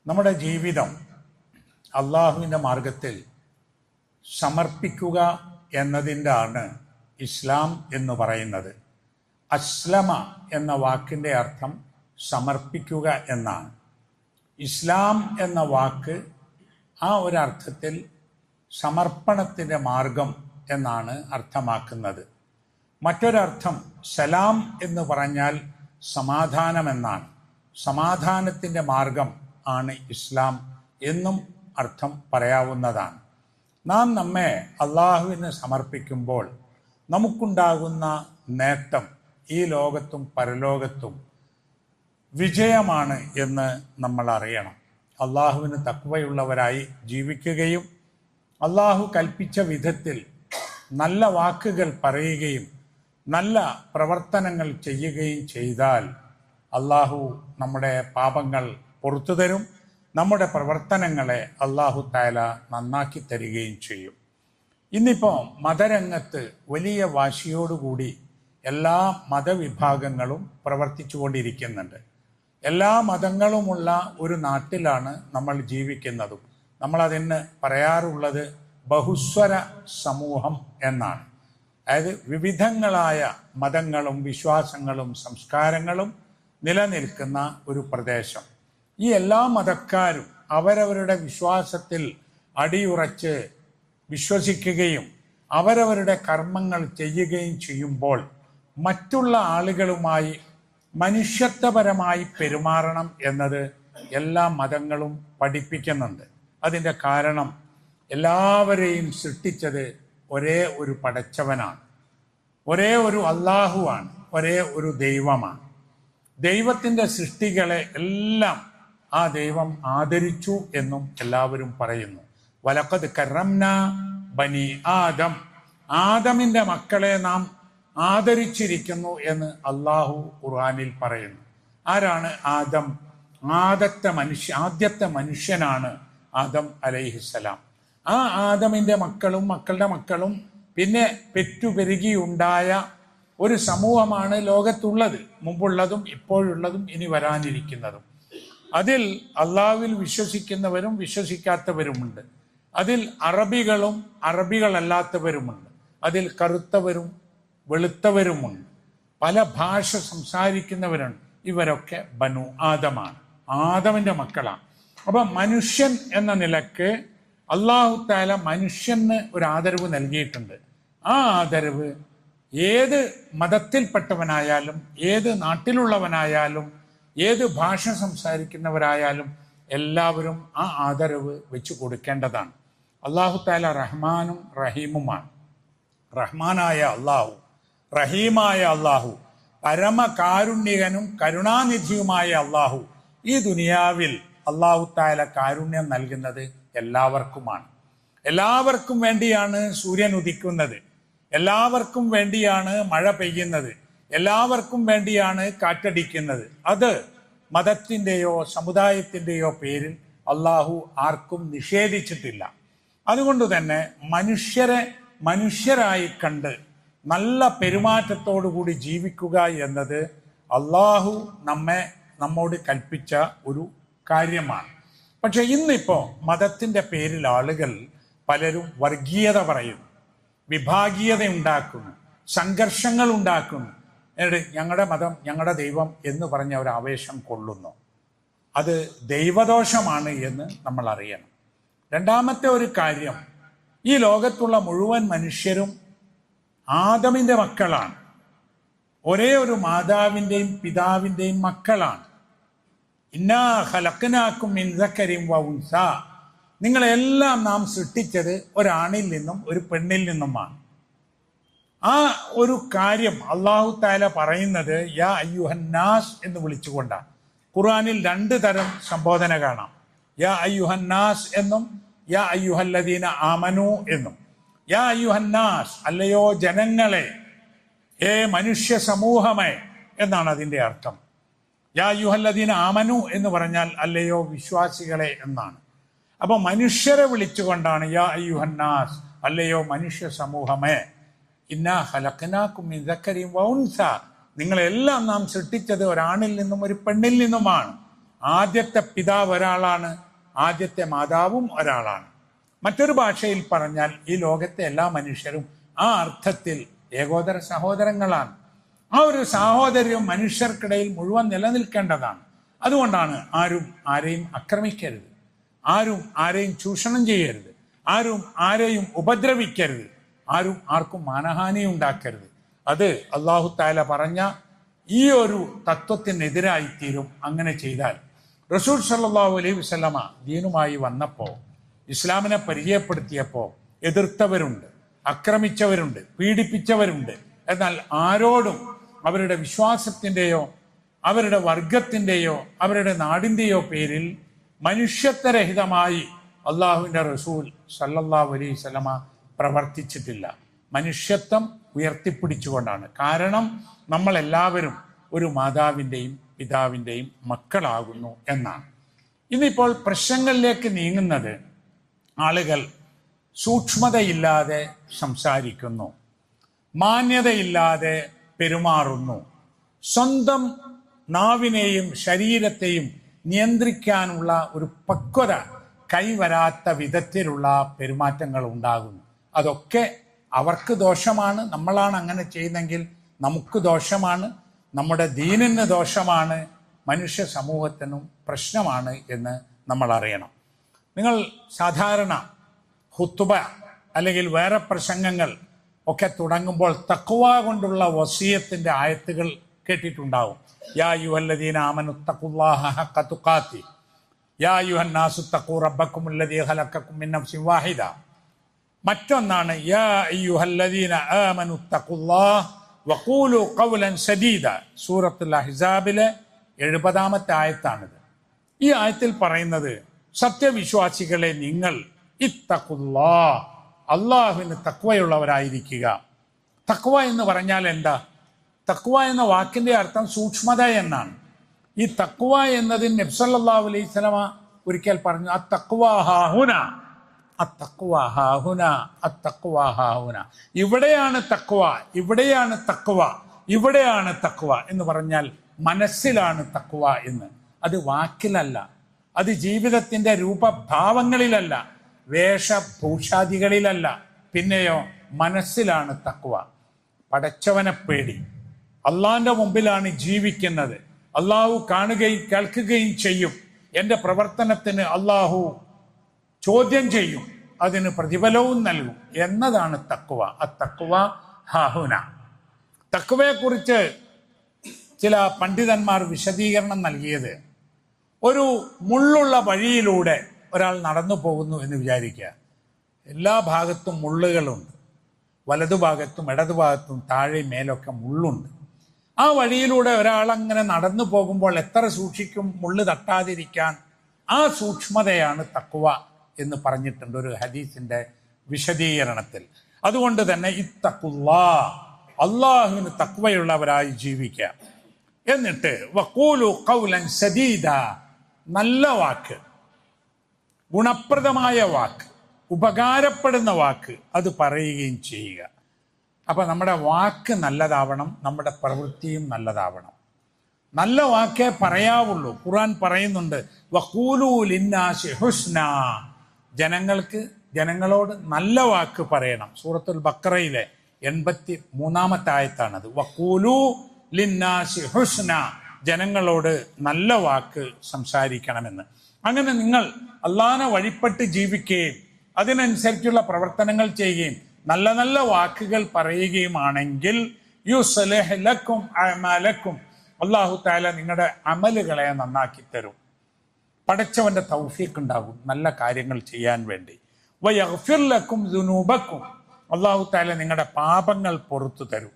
നമ്മുടെ ജീവിതം അള്ളാഹുവിൻ്റെ മാർഗത്തിൽ സമർപ്പിക്കുക എന്നതിൻ്റെ ആണ് ഇസ്ലാം എന്ന് പറയുന്നത്. അസ്ലമ എന്ന വാക്കിൻ്റെ അർത്ഥം സമർപ്പിക്കുക എന്നാണ്. ഇസ്ലാം എന്ന വാക്ക് ആ ഒരർത്ഥത്തിൽ സമർപ്പണത്തിൻ്റെ മാർഗം എന്നാണ് അർത്ഥമാക്കുന്നത്. മറ്റൊരർത്ഥം സലാം എന്ന് പറഞ്ഞാൽ സമാധാനമെന്നാണ്. സമാധാനത്തിൻ്റെ മാർഗം ആണ് ഇസ്ലാം എന്നും അർത്ഥം പറയാവുന്നതാണ്. നാം നമ്മെ അള്ളാഹുവിന് സമർപ്പിക്കുമ്പോൾ നമുക്കുണ്ടാകുന്ന നേട്ടം ഈ ലോകത്തും പരലോകത്തും വിജയമാണ് എന്ന് നമ്മൾ അറിയണം. അള്ളാഹുവിന് തഖ്വയുള്ളവരായി ജീവിക്കുകയും അള്ളാഹു കൽപ്പിച്ച വിധത്തിൽ നല്ല വാക്കുകൾ പറയുകയും നല്ല പ്രവർത്തനങ്ങൾ ചെയ്യുകയും ചെയ്താൽ അള്ളാഹു നമ്മുടെ പാപങ്ങൾ പുറത്തു തരും. നമ്മുടെ പ്രവർത്തനങ്ങളെ അള്ളാഹു തആല നന്നാക്കി തരികയും ചെയ്യും. ഇന്നിപ്പോൾ മതരംഗത്ത് വലിയ വാശിയോടുകൂടി എല്ലാ മതവിഭാഗങ്ങളും പ്രവർത്തിച്ചു കൊണ്ടിരിക്കുന്നുണ്ട്. എല്ലാ മതങ്ങളുമുള്ള ഒരു നാട്ടിലാണ് നമ്മൾ ജീവിക്കുന്നതും. നമ്മളതിന് പറയാറുള്ളത് ബഹുസ്വര സമൂഹം എന്നാണ്. അതായത് വിവിധങ്ങളായ മതങ്ങളും വിശ്വാസങ്ങളും സംസ്കാരങ്ങളും നിലനിൽക്കുന്ന ഒരു പ്രദേശം. ഈ എല്ലാ മതക്കാരും അവരവരുടെ വിശ്വാസത്തിൽ അടിയുറച്ച് വിശ്വസിക്കുകയും അവരവരുടെ കർമ്മങ്ങൾ ചെയ്യുകയും ചെയ്യുമ്പോൾ മറ്റുള്ള ആളുകളുമായി മനുഷ്യത്വപരമായി പെരുമാറണം എന്നത് എല്ലാ മതങ്ങളും പഠിപ്പിക്കുന്നുണ്ട്. അതിൻ്റെ കാരണം എല്ലാവരെയും സൃഷ്ടിച്ചത് ഒരേ ഒരു പടച്ചവനാണ്, ഒരേ ഒരു അള്ളാഹുവാണ്, ഒരേ ഒരു ദൈവമാണ്. ദൈവത്തിൻ്റെ സൃഷ്ടികളെ എല്ലാം ആ ദൈവം ആദരിച്ചു എന്നും എല്ലാവരും പറയുന്നു. വലഖദ് കറംന ബനി ആദം, ആദമിൻ്റെ മക്കളെ നാം ആദരിച്ചിരിക്കുന്നു എന്ന് അള്ളാഹു ഖുർആനിൽ പറയുന്നു. ആരാണ് ആദം? ആദ്യത്തെ മനുഷ്യനാണ് ആദം അലൈഹിസ്സലാം. ആ ആദമിൻ്റെ മക്കളും മക്കളുടെ മക്കളും പിന്നെ പെറ്റുപെരുകിയുണ്ടായ ഒരു സമൂഹമാണ് ലോകത്തുള്ളത്, മുമ്പുള്ളതും ഇപ്പോഴുള്ളതും ഇനി വരാനിരിക്കുന്നതും. അതിൽ അള്ളാഹുവിൽ വിശ്വസിക്കുന്നവരും വിശ്വസിക്കാത്തവരുമുണ്ട്. അതിൽ അറബികളും അറബികളല്ലാത്തവരുമുണ്ട്. അതിൽ കറുത്തവരും വെളുത്തവരുമുണ്ട്. പല ഭാഷ സംസാരിക്കുന്നവരുണ്ട്. ഇവരൊക്കെ ബനു ആദമാണ്, ആദമിൻ്റെ മക്കളാണ്. അപ്പം മനുഷ്യൻ എന്ന നിലക്ക് അള്ളാഹു തആല മനുഷ്യന് ഒരു ആദരവ് നൽകിയിട്ടുണ്ട്. ആ ആദരവ് ഏത് മതത്തിൽപ്പെട്ടവനായാലും ഏത് നാട്ടിലുള്ളവനായാലും ഏത് ഭാഷ സംസാരിക്കുന്നവരായാലും എല്ലാവരും ആ ആദരവ് വെച്ച് കൊടുക്കേണ്ടതാണ്. അള്ളാഹു തആല റഹ്മാനും റഹീമുമാണ്. റഹ്മാനായ അള്ളാഹു, റഹീമായ അള്ളാഹു, പരമകാരുണ്യകനും കരുണാനിധിയുമായ അള്ളാഹു. ഈ ദുനിയാവിൽ അള്ളാഹു തആല കാരുണ്യം നൽകുന്നത് എല്ലാവർക്കുമാണ്. എല്ലാവർക്കും വേണ്ടിയാണ് സൂര്യൻ ഉദിക്കുന്നത്, എല്ലാവർക്കും വേണ്ടിയാണ് മഴ പെയ്യുന്നത്, എല്ലാവർക്കും വേണ്ടിയാണ് കാറ്റടിക്കുന്നത്. അത് മതത്തിൻ്റെയോ സമുദായത്തിൻ്റെയോ പേരിൽ അള്ളാഹു ആർക്കും നിഷേധിച്ചിട്ടില്ല. അതുകൊണ്ട് തന്നെ മനുഷ്യരെ മനുഷ്യരായി കണ്ട് നല്ല പെരുമാറ്റത്തോടുകൂടി ജീവിക്കുക എന്നത് അള്ളാഹു നമ്മോട് കൽപ്പിച്ച ഒരു കാര്യമാണ്. പക്ഷെ ഇന്നിപ്പോൾ മതത്തിൻ്റെ പേരിൽ ആളുകൾ പലരും വർഗീയത പറയുന്നു, വിഭാഗീയത ഉണ്ടാക്കുന്നു, സംഘർഷങ്ങൾ ഉണ്ടാക്കുന്നു. എന്നിട്ട് ഞങ്ങളുടെ മതം ഞങ്ങളുടെ ദൈവം എന്ന് പറഞ്ഞ ഒരു ആവേശം കൊള്ളുന്നു. അത് ദൈവദോഷമാണ് എന്ന് നമ്മൾ അറിയണം. രണ്ടാമത്തെ ഒരു കാര്യം, ഈ ലോകത്തുള്ള മുഴുവൻ മനുഷ്യരും ആദമിൻ്റെ മക്കളാണ്, ഒരേ ഒരു മാതാവിൻ്റെയും പിതാവിൻ്റെയും മക്കളാണ്. ഇന്നാ ഖലഖ്നാകും മിൻ ദക്കരിൻ വ ഉൻസ, നിങ്ങളെല്ലാം നാം സൃഷ്ടിച്ചത് ഒരാണിൽ നിന്നും ഒരു പെണ്ണിൽ നിന്നുമാണ്. ആ ഒരു കാര്യം അള്ളാഹു തആല പറയുന്നത് യാ അയ്യുഹന്നാസ് എന്ന് വിളിച്ചുകൊണ്ടാണ്. ഖുർആനിൽ 2 തരം സംബോധന കാണാം. യാ അയ്യുഹന്നാസ് എന്നും യാ അയ്യുഹല്ലദീന ആമനു എന്നും. യാ അയ്യുഹന്നാസ്, അല്ലയോ ജനങ്ങളെ, മനുഷ്യ സമൂഹമേ എന്നാണ് അതിൻ്റെ അർത്ഥം. യാ അയ്യുഹല്ലദീന ആമനു എന്ന് പറഞ്ഞാൽ അല്ലയോ വിശ്വാസികളെ എന്നാണ്. അപ്പൊ മനുഷ്യരെ വിളിച്ചുകൊണ്ടാണ് യാ അയ്യുഹന്നാസ്, അല്ലയോ മനുഷ്യ സമൂഹമേ, ഇന്നാ ഖലഖ്നാകും മിൻ ദക്കരിൻ വ ഉൻസ, നിങ്ങളെല്ലാം നാം സൃഷ്ടിച്ചത് ഒരാണിൽ നിന്നും ഒരു പെണ്ണിൽ നിന്നുമാണ്. ആദ്യത്തെ പിതാവ് ഒരാളാണ്, ആദ്യത്തെ മാതാവും ഒരാളാണ്. മറ്റൊരു ഭാഷയിൽ പറഞ്ഞാൽ ഈ ലോകത്തെ എല്ലാ മനുഷ്യരും ആ അർത്ഥത്തിൽ ഏകോദര സഹോദരങ്ങളാണ്. ആ ഒരു സാഹോദര്യം മനുഷ്യർക്കിടയിൽ മുഴുവൻ നിലനിൽക്കേണ്ടതാണ്. അതുകൊണ്ടാണ് ആരും ആരെയും ആക്രമിക്കരുത്, ആരും ആരെയും ചൂഷണം ചെയ്യരുത്, ആരും ആരെയും ഉപദ്രവിക്കരുത്, ആരും ആർക്കും മാനഹാനി ഉണ്ടാക്കരുത്. അത് അല്ലാഹു തആല പറഞ്ഞ ഈ ഒരു തത്വത്തിനെതിരായി തീരും അങ്ങനെ ചെയ്താൽ. റസൂൽ സല്ലല്ലാഹു അലൈഹി വസല്ലമ ദീനുമായി വന്നപ്പോൾ, ഇസ്ലാമിനെ പരിചയപ്പെടുത്തിയപ്പോൾ എതിർത്തവരുണ്ട്, ആക്രമിച്ചവരുണ്ട്, പീഡിപ്പിച്ചവരുണ്ട്. എന്നാൽ ആരോടും അവരുടെ വിശ്വാസത്തിൻ്റെയോ അവരുടെ വർഗത്തിൻ്റെയോ അവരുടെ നാടിൻ്റെയോ പേരിൽ മനുഷ്യത്വരഹിതമായി അള്ളാഹുവിൻ്റെ റസൂൽ സല്ലല്ലാഹു അലൈഹി വസല്ലമ പ്രവർത്തിച്ചിട്ടില്ല. മനുഷ്യത്വം ഉയർത്തിപ്പിടിച്ചുകൊണ്ടാണ്. കാരണം നമ്മളെല്ലാവരും ഒരു മാതാവിൻ്റെയും പിതാവിൻ്റെയും മക്കളാകുന്നു എന്നാണ്. ഇന്നിപ്പോൾ പ്രശ്നങ്ങളിലേക്ക് നീങ്ങുന്നത് ആളുകൾ സൂക്ഷ്മതയില്ലാതെ സംസാരിക്കുന്നു, മാന്യതയില്ലാതെ പെരുമാറുന്നു, സ്വന്തം നാവിനെയും ശരീരത്തെയും നിയന്ത്രിക്കാനുള്ള ഒരു പക്വത കൈവരാത്ത വിധത്തിലുള്ള പെരുമാറ്റങ്ങൾ ഉണ്ടാകുന്നു. അതൊക്കെ അവർക്ക് ദോഷമാണ്. നമ്മളാണ് അങ്ങനെ ചെയ്യുന്നെങ്കിൽ നമുക്ക് ദോഷമാണ്, നമ്മുടെ ദീനിന് ദോഷമാണ്, മനുഷ്യ സമൂഹത്തിനും പ്രശ്നമാണ് എന്ന് നമ്മൾ അറിയണം. നിങ്ങൾ സാധാരണ ഖുത്ബ അല്ലെങ്കിൽ വേറെ പ്രസംഗങ്ങൾ ഒക്കെ തുടങ്ങുമ്പോൾ തഖ്വ കൊണ്ടുള്ള വസിയത്തിന്റെ ആയത്തുകൾ കേട്ടിട്ടുണ്ടാവും. യാ അയ്യുഹല്ലദീന ആമനു തഖുല്ലാഹ ഹഖ തുഖാതി യാ അയ്യുഹൻ നാസു തഖൂ റബ്ബക്കുമുല്ലദീ ഖലഖക്കും മിൻ നഫ്സിൻ വാഹിദ. മറ്റൊന്നാണ് യാ അയ്യുഹല്ലദീന ആമനു തഖുല്ലാഹ വഖൂലു ഖൗലൻ സദീദ. സൂറത്തുൽ അഹ്സാബിലെ 70-ാമത്തെ ആയത്താണിത്. ഈ ആയത്തിൽ പറയുന്നത്, സത്യവിശ്വാസികളെ നിങ്ങൾ ഇത്തഖുല്ലാഹ്, അള്ളാഹുവിന് തഖ്വയുള്ളവരായിരിക്കുക. തഖ്വ എന്ന് പറഞ്ഞാൽ എന്താ? തഖ്വ എന്ന വാക്കിന്റെ അർത്ഥം സൂക്ഷ്മത എന്നാണ്. ഈ തഖ്വ എന്നതിന് നബി സല്ലല്ലാഹു അലൈഹി വസല്ലമ ഒരിക്കൽ പറഞ്ഞു, അത്തഖ്വ ഹാഹുന, അത്തഖ്വ ഹാഹുന, അത്തഖ്വ ഹാഹുന. ഇവിടെയാണ് തഖ്വ, ഇവിടെയാണ് തഖ്വ, ഇവിടെയാണ് തഖ്വ എന്ന് പറഞ്ഞാൽ മനസ്സിലാണ് തഖ്വ എന്ന്. അത് വാക്കിലല്ല, അത് ജീവിതത്തിന്റെ രൂപഭാവങ്ങളിലല്ല, വേഷഭൂഷാദികളിലല്ല, പിന്നെയോ മനസ്സിലാണ് തഖ്വ. പടച്ചവനെ പേടി, അള്ളാഹിന്റെ മുമ്പിലാണ് ജീവിക്കുന്നത്, അള്ളാഹു കാണുകയും കേൾക്കുകയും ചെയ്യും, എൻ്റെ പ്രവർത്തനത്തിന് അള്ളാഹു ചോദ്യം ചെയ്യും, അതിന് പ്രതിഫലവും നൽകും എന്നതാണ് തഖ്വ. അത്തഖ്വ ഹാഹുന. തഖ്വയെക്കുറിച്ച് ചില പണ്ഡിതന്മാർ വിശദീകരണം നൽകിയത്, ഒരു മുള്ളുള്ള വഴിയിലൂടെ ഒരാൾ നടന്നു പോകുന്നു എന്ന് വിചാരിക്കുക. എല്ലാ ഭാഗത്തും മുള്ളുകളുണ്ട്, വലതുഭാഗത്തും ഇടതുഭാഗത്തും താഴെ മേലൊക്കെ മുള്ളുണ്ട്. ആ വഴിയിലൂടെ ഒരാൾ അങ്ങനെ നടന്നു പോകുമ്പോൾ എത്ര സൂക്ഷിക്കും മുള്ളു തട്ടാതിരിക്കാൻ? ആ സൂക്ഷ്മതയാണ് തഖ്വ എന്ന് പറഞ്ഞിട്ടുണ്ട് ഒരു ഹദീസിന്റെ വിശദീകരണത്തിൽ. അതുകൊണ്ട് തന്നെ ഇത്തഖുല്ലാഹ്, അള്ളാഹുവിന് തഖ്വയുള്ളവരായി ജീവിക്കുക. എന്നിട്ട് വഖൂലു ഖൗലൻ സദീദ, നല്ല വാക്ക്, ഗുണപ്രദമായ വാക്ക്, ഉപകാരപ്പെടുന്ന വാക്ക് അത് പറയുകയും ചെയ്യുക. അപ്പൊ നമ്മുടെ വാക്ക് നല്ലതാവണം, നമ്മുടെ പ്രവൃത്തിയും നല്ലതാവണം. നല്ല വാക്കേ പറയാവുള്ളൂ. ഖുർആൻ പറയുന്നുണ്ട്, വഖൂലു ലിന്നാസി ഹുസ്ന, ജനങ്ങളോട് നല്ല വാക്ക് പറയണം. സൂറത്തുൽ ബഖറയിലെ 83-ാമത്തെ ആയത്താണത്. വഖൂലു ലിന്നാസി ഹുസ്ന, ജനങ്ങളോട് നല്ല വാക്ക് സംസാരിക്കണമെന്ന്. അങ്ങനെ നിങ്ങൾ അള്ളാഹനെ വഴിപ്പെട്ട് ജീവിക്കുകയും അതിനനുസരിച്ചുള്ള പ്രവർത്തനങ്ങൾ ചെയ്യുകയും നല്ല നല്ല വാക്കുകൾ പറയുകയുമാണെങ്കിൽ യുസ്ലിഹ് ലക്കും അഅമാലക്കും, അല്ലാഹു തആല നിങ്ങളുടെ അമലുകളെ നന്നാക്കി തരും. പടച്ചവന്റെ തൗഫീഖ് ഉണ്ടാകും നല്ല കാര്യങ്ങൾ ചെയ്യാൻ വേണ്ടി. വയഗ്ഫിർ ലക്കും ദുനൂബക്കും, അല്ലാഹു തആല നിങ്ങളുടെ പാപങ്ങൾ പുറത്തു തരും.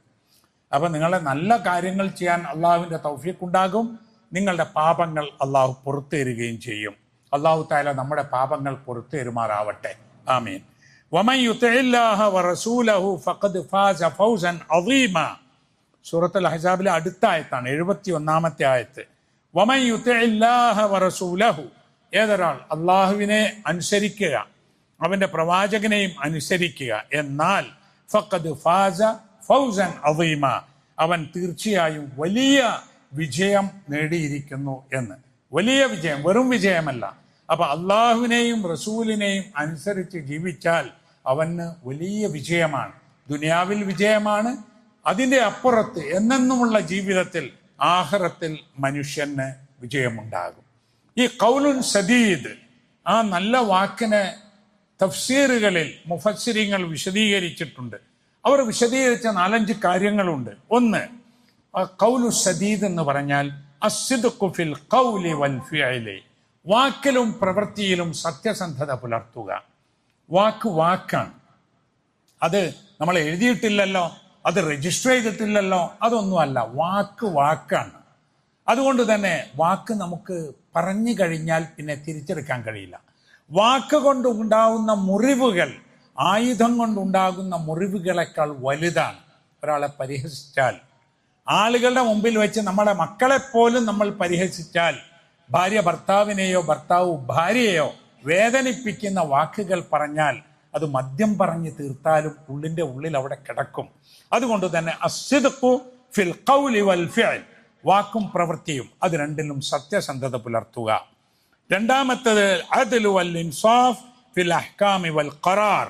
അപ്പൊ നിങ്ങളെ നല്ല കാര്യങ്ങൾ ചെയ്യാൻ അള്ളാഹുവിന്റെ തൗഫീഖ് ഉണ്ടാകും, നിങ്ങളുടെ പാപങ്ങൾ അള്ളാഹു പുറത്തു തരികയും ചെയ്യും. അള്ളാഹു തആല നമ്മുടെ പാപങ്ങൾ പുറത്തു തരുമാറാവട്ടെ. ആമീൻ. വമൻ യുതിഇല്ലാഹ വറസൂലഹു ഫഖദ് ഫാസ ഫൗസൻ അദീമ. സൂറത്തുൽ അഹ്സാബിലെ അടുത്ത ആയത്താണ്, 71-ാമത്തെ ആയത്ത്. വമൻ യുതിഇല്ലാഹ വറസൂലഹു, ഏതൊരാൾ അള്ളാഹുവിനെ അനുസരിക്കുക, അവന്റെ പ്രവാചകനെയും അനുസരിക്കുക, എന്നാൽ ഫഖദ് ഫാസ ഫൗസൻ അദീമ, അവൻ തീർച്ചയായും വലിയ വിജയം നേടിയിരിക്കുന്നു എന്ന്. വലിയ വിജയം, വെറും വിജയമല്ല. അപ്പൊ അള്ളാഹുവിനെയും റസൂലിനെയും അനുസരിച്ച് ജീവിച്ചാൽ അവന് വലിയ വിജയമാണ്, ദുനിയാവിൽ വിജയമാണ്. അതിൻ്റെ അപ്പുറത്ത് എന്നെന്നുമുള്ള ജീവിതത്തിൽ ആഖിറത്തിൽ മനുഷ്യന് വിജയമുണ്ടാകും. ഈ ഖൗലുൻ സദീദ്, ആ നല്ല വാക്കിനെ തഫ്സീറുകളിൽ മുഫസ്സിരിങ്ങൾ വിശദീകരിച്ചിട്ടുണ്ട്. അവർ വിശദീകരിച്ച 4-5 കാര്യങ്ങളുണ്ട്. ഒന്ന്, ഖൗലു സദീദ് എന്ന് പറഞ്ഞാൽ അസ്സിദ്ഖു ഫിൽ ഖൗലി വൽ ഫിഅലി, വാക്കിലും പ്രവൃത്തിയിലും സത്യസന്ധത പുലർത്തുക. വാക്കാണ്, അത് നമ്മൾ എഴുതിയിട്ടില്ലല്ലോ, അത് രജിസ്റ്റർ ചെയ്തിട്ടില്ലല്ലോ, അതൊന്നുമല്ല. വാക്കാണ്. അതുകൊണ്ട് തന്നെ വാക്ക് നമുക്ക് പറഞ്ഞു കഴിഞ്ഞാൽ പിന്നെ തിരിച്ചെടുക്കാൻ കഴിയില്ല. വാക്ക് കൊണ്ട് ഉണ്ടാകുന്ന മുറിവുകൾ ആയുധം കൊണ്ടുണ്ടാകുന്ന മുറിവുകളെക്കാൾ വലുതാണ്. ഒരാളെ പരിഹസിച്ചാൽ, ആളുകളുടെ മുമ്പിൽ വെച്ച് നമ്മുടെ മക്കളെപ്പോലും നമ്മൾ പരിഹസിച്ചാൽ, ഭാര്യ ഭർത്താവിനെയോ ഭർത്താവ് ഭാര്യയെയോ വേദനിപ്പിക്കുന്ന വാക്കുകൾ പറഞ്ഞാൽ അത് മദ്യം പറഞ്ഞ് തീർത്താലും ഉള്ളിൻ്റെ ഉള്ളിൽ അവിടെ കിടക്കും. അതുകൊണ്ട് തന്നെ അസ്സിദ്ഖു ഫിൽ ഖൗലി വൽ ഫിഅൽ, വാക്കും പ്രവൃത്തിയും അത് രണ്ടിലും സത്യസന്ധത പുലർത്തുക. രണ്ടാമത്തേത് അദ്ലു വൽ ഇൻസാഫ് ഫിൽ അഹ്കാമി വൽ ഖറാർ,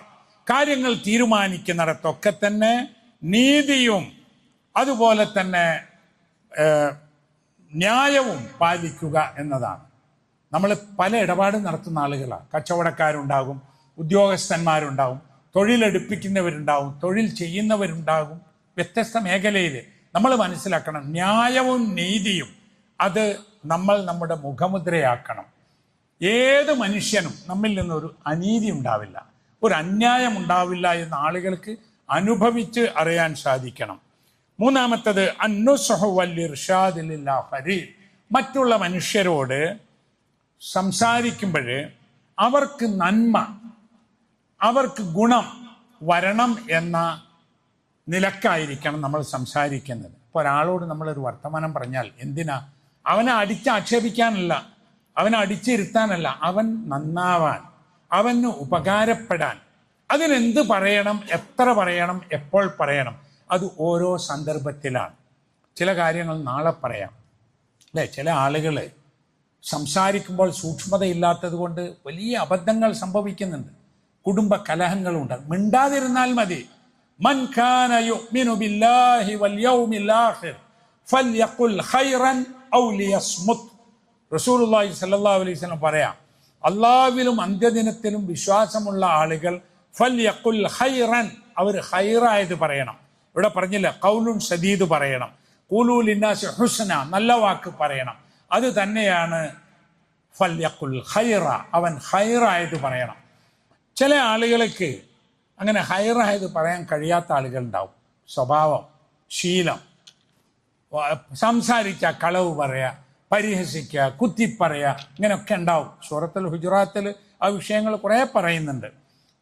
കാര്യങ്ങൾ തീരുമാനിക്കുന്നിടത്തൊക്കെ തന്നെ നീതിയും അതുപോലെ തന്നെ ന്യായവും പാലിക്കുക എന്നതാണ്. നമ്മൾ പല ഇടപാടും നടത്തുന്ന ആളുകളാണ്. കച്ചവടക്കാരുണ്ടാകും, ഉദ്യോഗസ്ഥന്മാരുണ്ടാകും, തൊഴിലെടുപ്പിക്കുന്നവരുണ്ടാകും, തൊഴിൽ ചെയ്യുന്നവരുണ്ടാകും. വ്യത്യസ്ത മേഖലയിൽ നമ്മൾ മനസ്സിലാക്കണം, ന്യായവും നീതിയും അത് നമ്മൾ നമ്മുടെ മുഖമുദ്രയാക്കണം. ഏത് മനുഷ്യനും നമ്മിൽ നിന്നൊരു അനീതി ഉണ്ടാവില്ല, ഒരു അന്യായം ഉണ്ടാവില്ല എന്ന് ആളുകൾക്ക് അനുഭവിച്ച് അറിയാൻ സാധിക്കണം. മൂന്നാമത്തത് അന്നുസ്ഹു വൽ ഇർഷാദ് ലിൽ ആഖരീൻ, മറ്റുള്ള മനുഷ്യരോട് സംസാരിക്കുമ്പോൾ അവർക്ക് നന്മ, അവർക്ക് ഗുണം വരണം എന്ന നിലക്കായിരിക്കണം നമ്മൾ സംസാരിക്കുന്നത്. ഇപ്പോൾ ഒരാളോട് നമ്മളൊരു വർത്തമാനം പറഞ്ഞാൽ എന്തിനാ? അവനെ അടിച്ചാക്ഷേപിക്കാനല്ല, അവനെ അടിച്ചിരുത്താനല്ല, അവൻ നന്നാവാൻ, അവന് ഉപകാരപ്പെടാൻ. അതിനെന്ത് പറയണം, എത്ര പറയണം, എപ്പോൾ പറയണം, അത് ഓരോ സന്ദർഭത്തിലാണ്. ചില കാര്യങ്ങൾ നാളെ പറയാം അല്ലേ? ചില ആളുകൾ സംസാരിക്കുമ്പോൾ സൂക്ഷ്മതയില്ലാത്തത് കൊണ്ട് വലിയ അബദ്ധങ്ങൾ സംഭവിക്കുന്നുണ്ട്, കുടുംബ കലഹങ്ങളുണ്ട്. മിണ്ടാതിരുന്നാൽ മതി. മൻ കാന യുഅ്മിനു ബില്ലാഹി വൽ യൗമിൽ ആഖിർ ഫൽയഖുൽ ഖൈറൻ ഔ ലിയസ്മുത്. റസൂലുള്ളാഹി സ്വല്ലല്ലാഹു അലൈഹി വസല്ലം പറയാം, അല്ലാഹുവിലും അന്ത്യദിനത്തിലും വിശ്വാസമുള്ള ആളുകൾ ഫൽയഖുൽ ഖൈറൻ, അവർ ഖൈറായത് പറയണം. ഇവിടെ പറഞ്ഞില്ല, ഖൗലുൻ സദീദ് പറയണം, ഖൂലു ലിന്നാസി ഹുസ്ന, നല്ല വാക്ക് പറയണം. അത് തന്നെയാണ് ഫൽയഖുൽ ഖൈറ, അവൻ ഖൈറായത് പറയണം. ചില ആളുകൾക്ക് അങ്ങനെ ഖൈറായത് പറയാൻ കഴിയാത്ത ആളുകളുണ്ടാവും. സ്വഭാവം, ശീലം, സംസാരിച്ച കളവ് പറയുക, പരിഹസിക്കുക, കുത്തിപ്പറയുക, ഇങ്ങനെയൊക്കെ ഉണ്ടാവും. സൂറത്തുൽ ഹുജറാത്തിൽ ആ വിഷയങ്ങൾ കുറേ പറയുന്നുണ്ട്.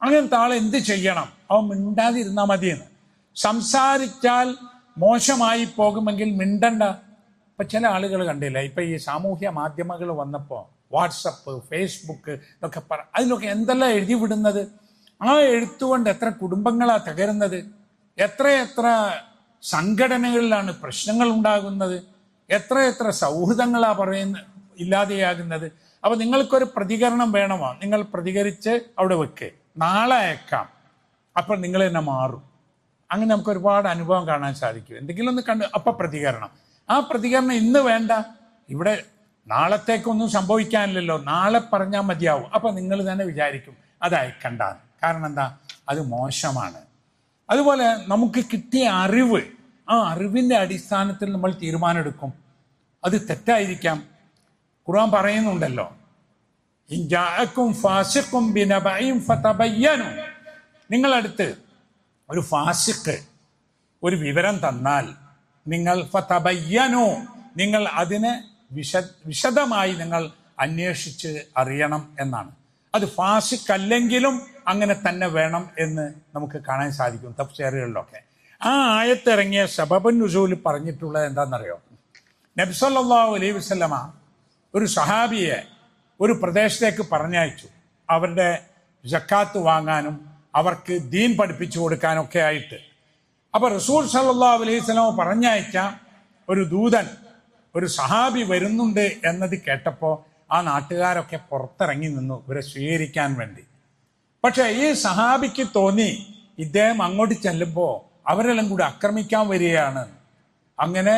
അങ്ങനത്തെ ആൾ എന്ത് ചെയ്യണം? അവൻ മിണ്ടാതിരുന്നാൽ മതിയെന്ന്. സംസാരിച്ചാൽ മോശമായി പോകുമെങ്കിൽ മിണ്ടണ്ട. ഇപ്പം ചില ആളുകൾ കണ്ടില്ല, ഇപ്പം ഈ സാമൂഹ്യ മാധ്യമങ്ങൾ വന്നപ്പോൾ വാട്സപ്പ്, ഫേസ്ബുക്ക് ഇതൊക്കെ അതിലൊക്കെ എന്തെല്ലാം എഴുതി വിടുന്നത്. ആ എഴുത്തുകൊണ്ട് എത്ര കുടുംബങ്ങളാണ് തകരുന്നത്, എത്രയെത്ര സംഘടനകളിലാണ് പ്രശ്നങ്ങൾ ഉണ്ടാകുന്നത്, എത്രയെത്ര സൗഹൃദങ്ങളാണ് ഇല്ലാതെയാകുന്നത്. അപ്പോൾ നിങ്ങൾക്കൊരു പ്രതികരണം വേണമോ? നിങ്ങൾ പ്രതികരിച്ച് അവിടെ വെക്ക്, നാളെ അയക്കാം, അപ്പോൾ നിങ്ങൾ തന്നെ മാറും. അങ്ങനെ നമുക്ക് ഒരുപാട് അനുഭവം കാണാൻ സാധിക്കും. എന്തെങ്കിലും ഒന്ന് കണ്ട് അപ്പം പ്രതികരണം. ആ പ്രതികരണം ഇന്ന് വേണ്ട, ഇവിടെ നാളത്തേക്കൊന്നും സംഭവിക്കാനില്ലല്ലോ, നാളെ പറഞ്ഞാൽ മതിയാവും. അപ്പം നിങ്ങൾ തന്നെ വിചാരിക്കും അത് അയക്കണ്ടാന്ന്. കാരണം എന്താ? അത് മോശമാണ്. അതുപോലെ നമുക്ക് കിട്ടിയ അറിവ്, ആ അറിവിൻ്റെ അടിസ്ഥാനത്തിൽ നമ്മൾ തീരുമാനമെടുക്കും. അത് തെറ്റായിരിക്കാം. ഖുർആൻ പറയുന്നുണ്ടല്ലോ, ഇൻ ജാഅക്കും ഫാസിഖും ബിനബഇൻ ഫതബയ്യനു, നിങ്ങളടുത്ത് ഒരു ഫാസിഖ് ഒരു വിവരം തന്നാൽ നിങ്ങൾ ഫതബയ്യനു, നിങ്ങൾ അതിനെ വിശദമായി നിങ്ങൾ അന്വേഷിച്ച് അറിയണം എന്നാണ്. അത് ഫാസിഖ് അല്ലെങ്കിലും അങ്ങനെ തന്നെ വേണം എന്ന് നമുക്ക് കാണാൻ സാധിക്കും തഫ്സീറുകളിലൊക്കെ. ആ ആയത്തിറങ്ങിയ സബബുൻ നുസൂൽ പറഞ്ഞിട്ടുള്ളത് എന്താണെന്നറിയോ? നബി സല്ലല്ലാഹു അലൈഹി വസല്ലമ ഒരു സഹാബിയെ ഒരു പ്രദേശത്തേക്ക് പറഞ്ഞയച്ചു, അവരുടെ സക്കാത്ത് വാങ്ങാനും അവർക്ക് ദീൻ പഠിപ്പിച്ചു കൊടുക്കാനൊക്കെ ആയിട്ട്. അപ്പോൾ റസൂൽ സല്ലല്ലാഹു അലൈഹി വസല്ലമ പറഞ്ഞയച്ച ഒരു ദൂതൻ ഒരു സഹാബി വരുന്നുണ്ട് എന്നത് കേട്ടപ്പോൾ ആ നാട്ടുകാരൊക്കെ പുറത്തിറങ്ങി നിന്നു ഇവരെ സ്വീകരിക്കാൻ വേണ്ടി. പക്ഷെ ഈ സഹാബിക്ക് തോന്നി ഇദ്ദേഹം അങ്ങോട്ട് ചെല്ലുമ്പോൾ അവരെല്ലാം കൂടി ആക്രമിക്കാൻ വരികയാണ്. അങ്ങനെ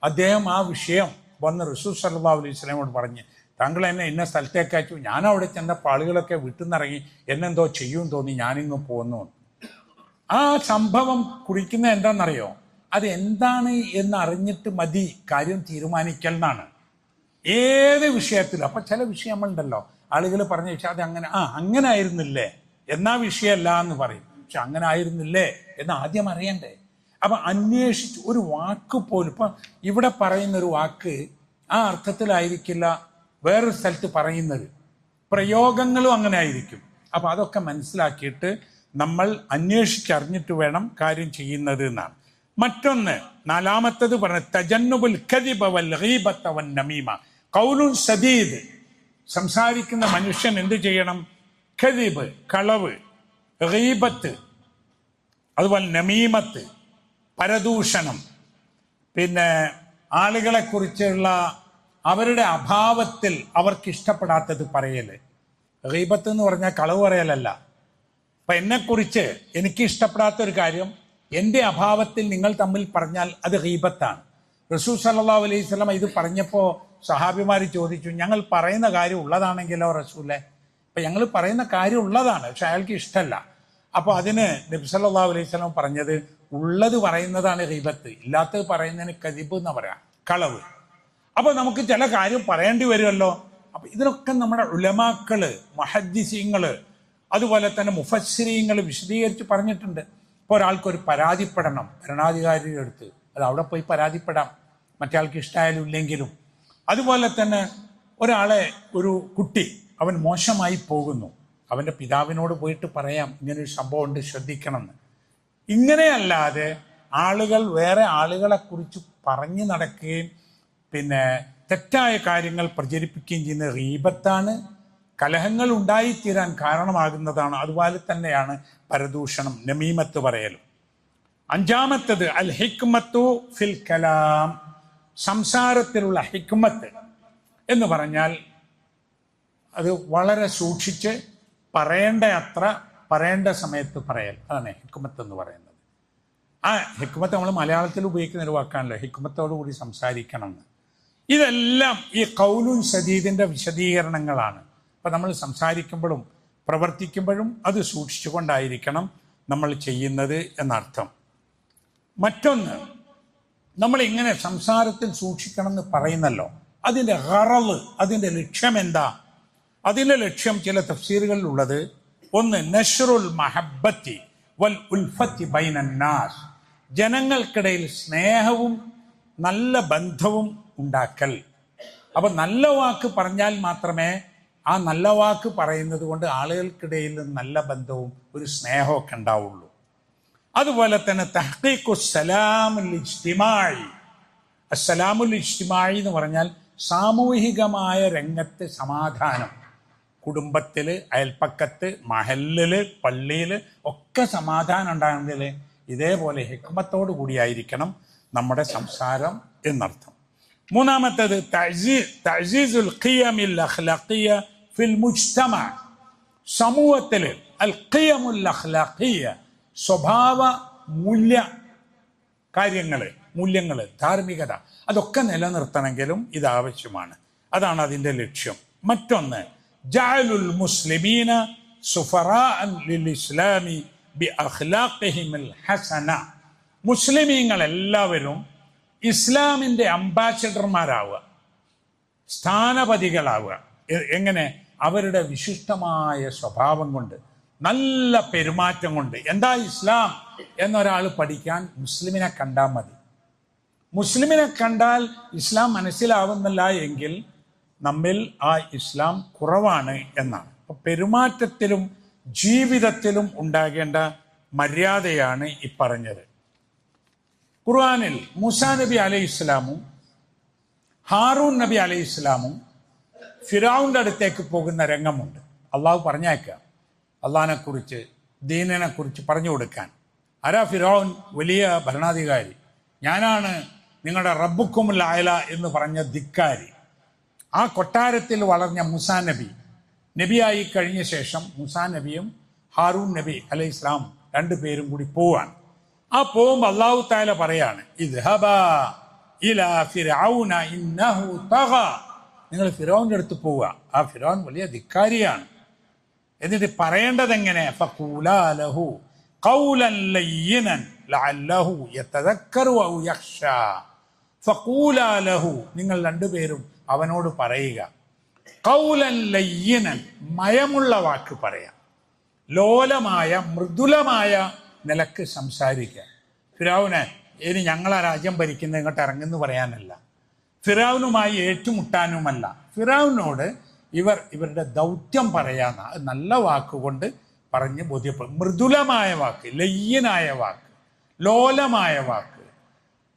അദ്ദേഹം ആ വിഷയം വന്ന് റസൂൽ സല്ലല്ലാഹു അലൈഹി വസല്ലമയോട് പറഞ്ഞ്, താങ്കൾ എന്നെ ഇന്ന സ്ഥലത്തേക്ക് അയച്ചു, ഞാൻ അവിടെ ചെന്നപ്പോൾ ആളുകളൊക്കെ വീട്ടിൽ നിന്നിറങ്ങി എന്നെന്തോ ചെയ്യും തോന്നി ഞാനിങ്ങ് പോന്നു. ആ സംഭവം കുറിക്കുന്ന എന്താണെന്നറിയോ? അത് എന്താണ് എന്ന് അറിഞ്ഞിട്ട് മതി കാര്യം തീരുമാനിക്കൽ എന്നാണ് ഏത് വിഷയത്തിലും. അപ്പൊ ചില വിഷയങ്ങളുണ്ടല്ലോ ആളുകൾ പറഞ്ഞു വെച്ചാൽ അത് അങ്ങനെ അങ്ങനെ ആയിരുന്നില്ലേ എന്നാ വിഷയമല്ല എന്ന് പറയും. പക്ഷെ അങ്ങനെ ആയിരുന്നില്ലേ എന്ന് ആദ്യം അറിയണ്ടേ? അപ്പൊ അന്വേഷിച്ച് ഒരു വാക്ക് പോലും, ഇപ്പൊ ഇവിടെ പറയുന്ന ഒരു വാക്ക് ആ അർത്ഥത്തിലായിരിക്കില്ല വേറൊരു സ്ഥലത്ത് പറയുന്നത്, പ്രയോഗങ്ങളും അങ്ങനെ ആയിരിക്കും. അപ്പൊ അതൊക്കെ മനസ്സിലാക്കിയിട്ട് നമ്മൾ അന്വേഷിച്ചറിഞ്ഞിട്ട് വേണം കാര്യം ചെയ്യുന്നത് എന്നാണ്. മറ്റൊന്ന് നാലാമത്തത് പറഞ്ഞ തജന്നുബുൽ കദിബ വൽ ഗീബത വൻ നമീമ ഖൗലുൻ സദീദ്. സംസാരിക്കുന്ന മനുഷ്യൻ എന്ത് ചെയ്യണം? കദിബ് കളവ്, ഗീബത്ത്, അതുപോലെ നമീമത്ത് പരദൂഷണം, പിന്നെ ആളുകളെ കുറിച്ചുള്ള അവരുടെ അഭാവത്തിൽ അവർക്ക് ഇഷ്ടപ്പെടാത്തത് പറയല്. ഗീബത്ത് എന്ന് പറഞ്ഞാൽ കളവ് പറയലല്ല. അപ്പൊ എന്നെക്കുറിച്ച് എനിക്ക് ഇഷ്ടപ്പെടാത്ത ഒരു കാര്യം എൻ്റെ അഭാവത്തിൽ നിങ്ങൾ തമ്മിൽ പറഞ്ഞാൽ അത് ഗീബത്താണ്. റസൂൽ സല്ലല്ലാഹു അലൈഹി വസല്ലം ഇത് പറഞ്ഞപ്പോൾ സഹാബിമാർ ചോദിച്ചു, ഞങ്ങൾ പറയുന്ന കാര്യം ഉള്ളതാണെങ്കിലോ റസൂലെ? അപ്പൊ ഞങ്ങൾ പറയുന്ന കാര്യം ഉള്ളതാണ്, പക്ഷെ അയാൾക്ക് ഇഷ്ടമല്ല. അപ്പൊ അതിന് നബി സല്ലല്ലാഹു അലൈഹി വസല്ലം പറഞ്ഞത് ഉള്ളത് പറയുന്നതാണ് ഗീബത്ത്, ഇല്ലാത്തത് പറയുന്നതിന് കദിബ് എന്ന് പറയാം, കളവ്. അപ്പൊ നമുക്ക് ചില കാര്യം പറയേണ്ടി വരുമല്ലോ. അപ്പൊ ഇതിനൊക്കെ നമ്മുടെ ഉലമാക്കള്, മുഹദ്ദിസീങ്ങള്, അതുപോലെ തന്നെ മുഫസ്സിരീങ്ങൾ വിശദീകരിച്ച് പറഞ്ഞിട്ടുണ്ട്. ഇപ്പോൾ ഒരാൾക്കൊരു പരാതിപ്പെടണം ഭരണാധികാരിയുടെ അടുത്ത്, അത് അവിടെ പോയി പരാതിപ്പെടാം, മറ്റേ ആൾക്ക് ഇഷ്ടമായാലും ഇല്ലെങ്കിലും. അതുപോലെ തന്നെ ഒരാളെ, ഒരു കുട്ടി അവൻ മോശമായി പോകുന്നു, അവൻ്റെ പിതാവിനോട് പോയിട്ട് പറയാം ഇങ്ങനൊരു സംഭവം ഉണ്ട്, ശ്രദ്ധിക്കണം എന്ന്. ഇങ്ങനെയല്ലാതെ ആളുകൾ വേറെ ആളുകളെ കുറിച്ച് പറഞ്ഞു നടക്കുകയും പിന്നെ തെറ്റായ കാര്യങ്ങൾ പ്രചരിപ്പിക്കുകയും ചെയ്യുന്ന ഗീബത്താണ്, കലഹങ്ങൾ ഉണ്ടായിത്തീരാൻ കാരണമാകുന്നതാണ്. അതുപോലെ തന്നെയാണ് പരദൂഷണം, നമീമത്ത് പറയലും. അഞ്ചാമത്തത് അൽ ഹിക്മത്തു ഫിൽ കലാം, സംസാരത്തിലുള്ള ഹിക്മത്ത് എന്ന് പറഞ്ഞാൽ അത് വളരെ സൂക്ഷിച്ച് പറയേണ്ട അത്ര പറയേണ്ട സമയത്ത് പറയൽ, അതാണ് ഹിക്മത്ത് എന്ന് പറയുന്നത്. ആ ഹിക്മത്ത് നമ്മൾ മലയാളത്തിൽ ഉപയോഗിക്കുന്ന ഒരു വാക്കാണല്ലോ, ഹിക്മത്തോടു കൂടി സംസാരിക്കണം എന്ന്. ഇതെല്ലാം ഈ ഖൗലുൻ സദീദിന്റെ വിശദീകരണങ്ങളാണ്. അപ്പം നമ്മൾ സംസാരിക്കുമ്പോഴും പ്രവർത്തിക്കുമ്പോഴും അത് സൂക്ഷിച്ചുകൊണ്ടായിരിക്കണം നമ്മൾ ചെയ്യുന്നത് എന്നർത്ഥം. മറ്റൊന്ന്, നമ്മൾ ഇങ്ങനെ സംസാരത്തിൽ സൂക്ഷിക്കണം എന്ന് പറയുന്നല്ലോ, അതിൻ്റെ ഗറള്, അതിൻ്റെ ലക്ഷ്യം എന്താ? അതിൻ്റെ ലക്ഷ്യം ചില തഫ്സീറുകളിലുള്ളത്, ഒന്ന് നശ്റുൽ മഹബ്ബത്തി വൽ ഉൽഫത്തി ബൈനന്നാസ്, ജനങ്ങൾക്കിടയിൽ സ്നേഹവും നല്ല ബന്ധവും ഉണ്ടാക്കൽ. അപ്പൊ നല്ല വാക്ക് പറഞ്ഞാൽ മാത്രമേ ആ നല്ല വാക്ക് പറയുന്നത് കൊണ്ട് ആളുകൾക്കിടയിൽ നല്ല ബന്ധവും ഒരു സ്നേഹമൊക്കെ ഉണ്ടാവുള്ളൂ. അതുപോലെ തന്നെ തഹ്ഖീഖു സലാമുൽ ഇജ്തിമാഇ, അസ്സലാമുൽ ഇജ്തിമാഇ എന്ന് പറഞ്ഞാൽ സാമൂഹികമായ രംഗത്ത് സമാധാനം, കുടുംബത്തിൽ, അയൽപ്പക്കത്ത്, മഹല്ലില്, പള്ളിയിൽ ഒക്കെ സമാധാനം ഉണ്ടാകണമെങ്കിൽ ഇതേപോലെ ഹിക്മത്തോടു കൂടിയായിരിക്കണം നമ്മുടെ സംസാരം എന്നർത്ഥം. മൂന്നാമത്തേത് തഅ്സീസുൽ ഖിയമിൽ അഖ്ലാഖിയ ഫിൽ മുജ്തമ, സമൂഹത്തിൽ അൽ ഖിയമുൽ അഖ്ലാഖിയ, സ്വഭാവ മൂല്യ മൂല്യങ്ങൾ, ധാർമ്മികത, അതൊക്കെ നിലനിർത്തണമെങ്കിലും ഇത് ആവശ്യമാണ്. അതാണ് അതിൻ്റെ ലക്ഷ്യം. മറ്റൊന്ന് ജഅലുൽ മുസ്ലിമീന സുഫറാഅൻ ലിൽ ഇസ്ലാമി ബി അഖ്ലാഖിഹിൽ ഹസന, മുസ്ലിമീങ്ങൾ എല്ലാവരും ഇസ്ലാമിൻ്റെ അംബാസഡർമാരാവുക, സ്ഥാനപതികളാവുക. എങ്ങനെ? അവരുടെ വിശിഷ്ടമായ സ്വഭാവം കൊണ്ട്, നല്ല പെരുമാറ്റം കൊണ്ട്. എന്താ ഇസ്ലാം എന്നൊരാൾ പഠിക്കാൻ മുസ്ലിമിനെ കണ്ടാൽ മതി. മുസ്ലിമിനെ കണ്ടാൽ ഇസ്ലാം മനസ്സിലാവുന്നില്ല എങ്കിൽ നമ്മിൽ ആ ഇസ്ലാം കുറവാണ് എന്നാണ്. അപ്പൊ പെരുമാറ്റത്തിലും ജീവിതത്തിലും ഉണ്ടാകേണ്ട മര്യാദയാണ് ഈ പറഞ്ഞത്. ഖുർആനിൽ മൂസാ നബി അലൈഹി ഇസ്ലാമും ഹാറൂൻ നബി അലൈഹി ഇസ്ലാമും ഫിറഔന്റെ അടുത്തേക്ക് പോകുന്ന രംഗമുണ്ട്. അള്ളാഹു പറഞ്ഞേക്കുക അള്ളാഹിനെ കുറിച്ച്, ദീനിനെ കുറിച്ച് പറഞ്ഞു കൊടുക്കാൻ. ആരാ ഫിറഔൻ? വലിയ ഭരണാധികാരി, ഞാനാണ് നിങ്ങളുടെ റബ്ബുക്കുമുൽ അഅല എന്ന് പറഞ്ഞ ധിക്കാരി. ആ കൊട്ടാരത്തിൽ വളർന്ന മൂസാ നബി നബിയായി കഴിഞ്ഞ ശേഷം മൂസാ നബിയും ഹാറൂൻ നബി അലൈഹി ഇസ്ലാം രണ്ടുപേരും കൂടി പോവാണ്. ആ പോകുമ്പോൾ അല്ലാഹു തആല പറയാണ്, ഇദ്ഹബാ ഇലാ ഫിർഔന ഇന്നഹു തഗ. നിങ്ങൾ ഫിർഔന്റെ അടുത്ത് പോവുക. ആ ഫിർഔൻ വലിയ ധിക്കാരിയാണ്. എന്നിട്ട് പറയേണ്ടത് എങ്ങനെ? ഫഖൂലാ ലഹു ഖൗലൻ ലയ്യിനൻ ലഅല്ലഹു യതദക്കറു ഔ യഖ്ശാ. ഫഖൂലാ ലഹു, നിങ്ങൾ രണ്ടുപേരും അവനോട് പറയുക, ഖൗലൻ ലയ്യിനൻ, മയമുള്ള വാക്ക് പറയാം, ലോലമായ മൃദുലമായ നിലക്ക് സംസാരിക്കുക. ഫിർഔനെ ഇനി ഞങ്ങളാ രാജ്യം ഭരിക്കുന്നത്, ഇങ്ങോട്ട് ഇറങ്ങുന്നു പറയാനല്ല, ഫിർഔനുമായി ഏറ്റുമുട്ടാനുമല്ല. ഫിർഔനോട് ഇവരുടെ ദൗത്യം പറയാന്ന നല്ല വാക്കുകൊണ്ട് പറഞ്ഞ് ബോധ്യപ്പെടും. മൃദുലമായ വാക്ക്, ലയ്യനായ വാക്ക്, ലോലമായ വാക്ക്,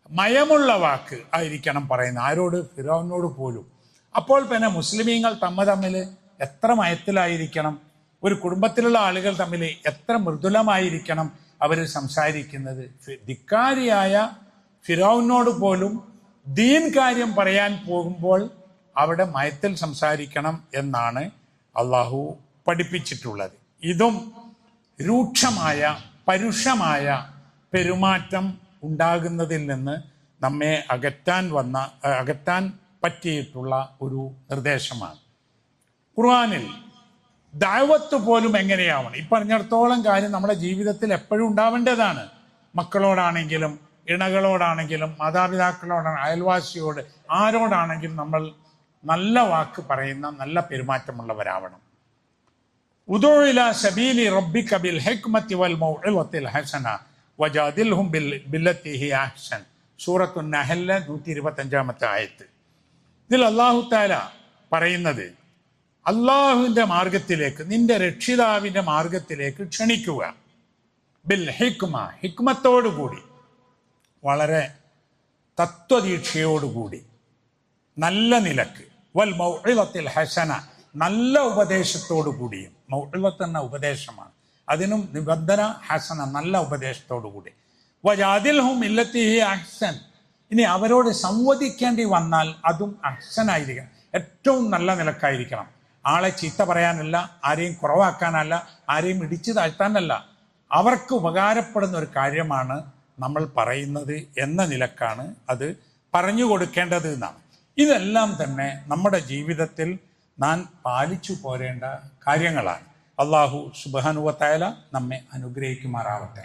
മയമുള്ള വാക്ക് ആയിരിക്കണം പറയുന്നത്. ആരോട്? ഫിർഔനോട് പോലും. അപ്പോൾ പിന്നെ മുസ്ലിമീങ്ങൾ തമ്മിൽ എത്ര മയത്തിലായിരിക്കണം, ഒരു കുടുംബത്തിലുള്ള ആളുകൾ തമ്മിൽ എത്ര മൃദുലമായിരിക്കണം അവർ സംസാരിക്കുന്നത്. ധിക്കാരിയായ ഫിർഔനോട് പോലും ദീൻ കാര്യം പറയാൻ പോകുമ്പോൾ അവിടെ മയത്തിൽ സംസാരിക്കണം എന്നാണ് അള്ളാഹു പഠിപ്പിച്ചിട്ടുള്ളത്. ഇതും രൂക്ഷമായ പരുഷമായ പെരുമാറ്റം ഉണ്ടാകുന്നതിൽ നിന്ന് നമ്മെ അകറ്റാൻ പറ്റിയിട്ടുള്ള ഒരു നിർദ്ദേശമാണ്. ഖുർആനിൽ ദഅവത്ത് പോലും എങ്ങനെയാവണം, ഈ പറഞ്ഞിടത്തോളം കാര്യം നമ്മുടെ ജീവിതത്തിൽ എപ്പോഴും ഉണ്ടാവേണ്ടതാണ്. മക്കളോടാണെങ്കിലും ഇണകളോടാണെങ്കിലും മാതാപിതാക്കളോടാണ്, അയൽവാസിയോട്, ആരോടാണെങ്കിലും നമ്മൾ നല്ല വാക്ക് പറയുന്ന നല്ല പെരുമാറ്റമുള്ളവരാവണം. ഉദൂ ഇലാ സബീലി റബ്ബിക ബിൽ ഹിക്മത്തി വൽ മൗഇളത്തിൽ ഹസന വജാദിൽഹും ബില്ലത്തി ഹിയ അഹ്സൻ. സൂറത്തുൻ നഹൽ 125-ാമത്തെ ആയത്ത്. ഇതിൽ അല്ലാഹു തആല പറയുന്നത്, അള്ളാഹുവിൻ്റെ മാർഗത്തിലേക്ക്, നിന്റെ രക്ഷിതാവിൻ്റെ മാർഗത്തിലേക്ക് ക്ഷണിക്കുക. ബിൽ ഹിക്മ, ഹിക്മത്തോടുകൂടി, വളരെ തത്വദീക്ഷയോടുകൂടി, നല്ല നിലക്ക്, വൽ മൗഇളത്തിൽ ഹസന, നല്ല ഉപദേശത്തോടു കൂടിയും. മൗഇളത്ത് എന്ന ഉപദേശമാണ്, അതിനും നിബന്ധന ഹസന, നല്ല ഉപദേശത്തോടു കൂടി. വജാദിൽഹും ബില്ലത്തി ഹിയ അഹ്സൻ, ഇനി അവരോട് സംവദിക്കേണ്ടി വന്നാൽ അതും അഹ്സനായിരിക്കണം, ഏറ്റവും നല്ല നിലക്കായിരിക്കണം. ആളെ ചീത്ത പറയാനല്ല, ആരെയും കുറവാക്കാനല്ല, ആരെയും ഇടിച്ചു താഴ്ത്താനല്ല, അവർക്ക് ഉപകാരപ്പെടുന്ന ഒരു കാര്യമാണ് നമ്മൾ പറയുന്നത് എന്ന നിലക്കാണ് അത് പറഞ്ഞു കൊടുക്കേണ്ടത് എന്നാണ്. ഇതെല്ലാം തന്നെ നമ്മുടെ ജീവിതത്തിൽ നാം പാലിച്ചു പോരേണ്ട കാര്യങ്ങളാണ്. അല്ലാഹു സുബ്ഹാനഹു വ തആല നമ്മെ അനുഗ്രഹിക്കുമാറാവട്ടെ.